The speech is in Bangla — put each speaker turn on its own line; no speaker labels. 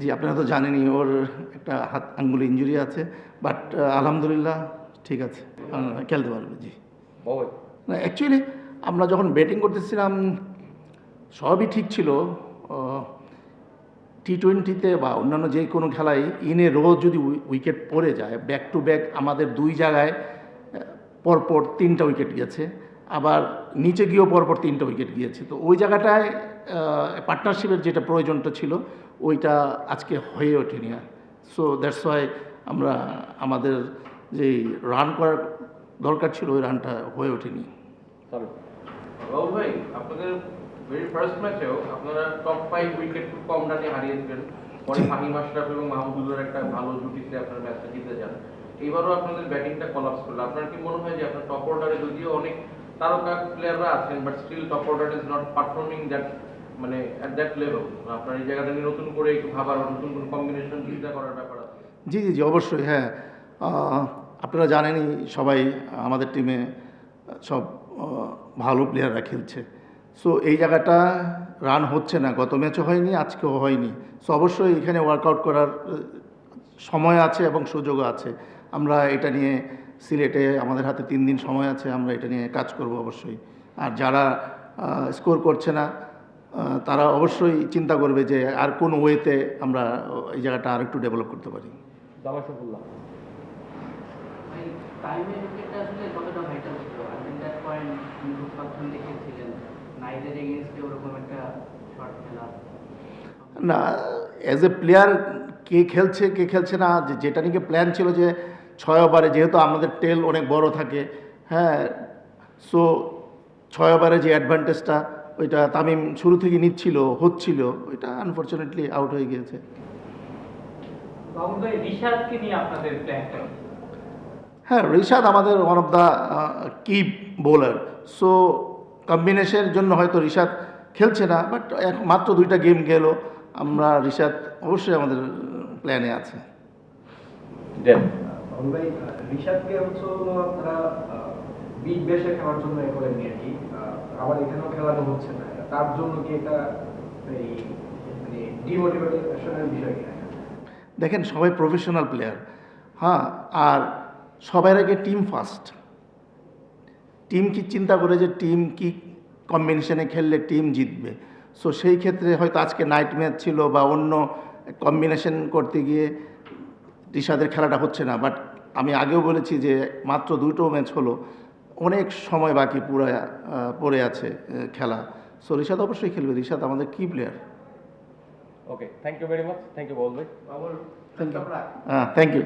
জি, আপনারা তো জানেনই ওর একটা হাত আঙ্গুলে ইনজুরি আছে। বাট আলহামদুলিল্লাহ ঠিক আছে। খেলতে পারবে। জি।
বাবু
না অ্যাকচুয়ালি আমরা যখন ব্যাটিং করতেছিলাম সবই ঠিক ছিল। অ টি-20-তে বা অন্যান্য যে কোনো খেলায় ইন এ রো যদি উইকেট পড়ে যায়, ব্যাক টু ব্যাক আমাদের ২ জায়গায় পরপর ৩টা উইকেট গিয়েছে। আবার নিচে গিয়েও পরপর ৩টা উইকেট গিয়েছে। তো ওই জায়গাটায় পার্টনারশিপের যেটা প্রয়োজনটা ছিল, ওইটা আজকে হয়ে ওঠেনি। সো দ্যাটস ওয়াই আমরা আমাদের যেই রান করার দরকার ছিল, ওই রানটা হয়ে ওঠেনি।
রাহুল ভাই, আপনাদের ভেরি ফার্স্ট ম্যাচেও আপনারা টপ 5 উইকেট খুব কম রানে হারিয়েছিলেন। পরে ফাহিম আশরাফ এবং মাহমুদুল্লাহর একটা ভালো জুটিতে আপনারা ম্যাচটা জিতে যান। এইবারও আপনাদের ব্যাটিংটা কলাপস করলো। আপনার কি মনে হয় যে আপনার টপ অর্ডারে যদিও অনেক তারকা প্লেয়াররা আছেন, but still top order is not performing that মানে অ্যাট দ্যাট লেভেল? আপনার এই জায়গাটা নিয়ে নতুন করে একটু ভাবার, নতুন কোনো কম্বিনেশন চিন্তা করার ব্যাপার আছে?
জি, জি, জি, অবশ্যই। হ্যাঁ, আপনারা জানেনই সবাই আমাদের টিমে সব ভালো প্লেয়াররা খেলছে। সো এই জায়গাটা রান হচ্ছে না, গত ম্যাচও হয়নি, আজকেও হয়নি। সো অবশ্যই এখানে ওয়ার্কআউট করার সময় আছে এবং সুযোগও আছে। আমরা এটা নিয়ে সিলেটে আমাদের হাতে ৩ দিন সময় আছে, আমরা এটা নিয়ে কাজ করব অবশ্যই। আর যারা স্কোর করছে না তারা অবশ্যই চিন্তা করবে যে আর কোন ওয়েতে আমরা এই জায়গাটা আর একটু ডেভেলপ করতে পারি।
টাইমের উইকেটটা আসলে কতটা ভাইটাল ছিল? আই মিন দ্যাট পয়েন্ট খুব সাবধানে খেলছিলেন, নাইটের এগেইনস্টে ওরকম একটা শট খেলা।
না, অ্যাজ এ প্লেয়ার কে খেলছে কে খেলছে না, যেটা নিয়ে প্ল্যান ছিল যে ৬ ওভারে, যেহেতু আমাদের টেল অনেক বড় থাকে, হ্যাঁ, সো ৬ ওভারে যে অ্যাডভান্টেজটা ওইটা তামিম শুরু থেকে নিচ্ছিল, হচ্ছিল, ওইটা আনফর্চুনেটলি আউট হয়ে গিয়েছে।
রাহুল ভাই, রিশাদকে নিয়ে আপনাদের প্ল্যানটা কি?
হ্যাঁ, রিশাদ আমাদের ওয়ান অফ দ্য কি বোলার। সো কম্বিনেশনের জন্য হয়তো রিশাদ খেলছে না, বাট মাত্র 2টা গেম গেল, আমরা রিশাদ অবশ্যই আমাদের প্ল্যানে আছে।
রাহুল ভাই, রিশাদকে হলো আপনারা বিগ ব্যাশে খেলার জন্য এ করেননি আর কি, আবার এখানেও খেলানো হচ্ছে না, তার জন্য কি এটা এই মানে ডিমোটিভেশনের বিষয় কিনা?
দেখেন, সবাই প্রফেশনাল প্লেয়ার, হ্যাঁ, আর সবার আগে টিম ফার্স্ট। টিম কি চিন্তা করে যে টিম কি কম্বিনেশনে খেললে টিম জিতবে। সো সেই ক্ষেত্রে হয়তো আজকে নাইট ম্যাচ ছিল বা অন্য কম্বিনেশন করতে গিয়ে রিশাদের খেলাটা হচ্ছে না। বাট আমি আগেও বলেছি যে মাত্র 2টো ম্যাচ হলো, অনেক সময় বাকি পড়ে আছে খেলা। সো রিশাদ অবশ্যই খেলবে, রিশাদ আমাদের কি player.
Okay, thank you very much. Thank you Babul ভাই।
Thank you, thank you.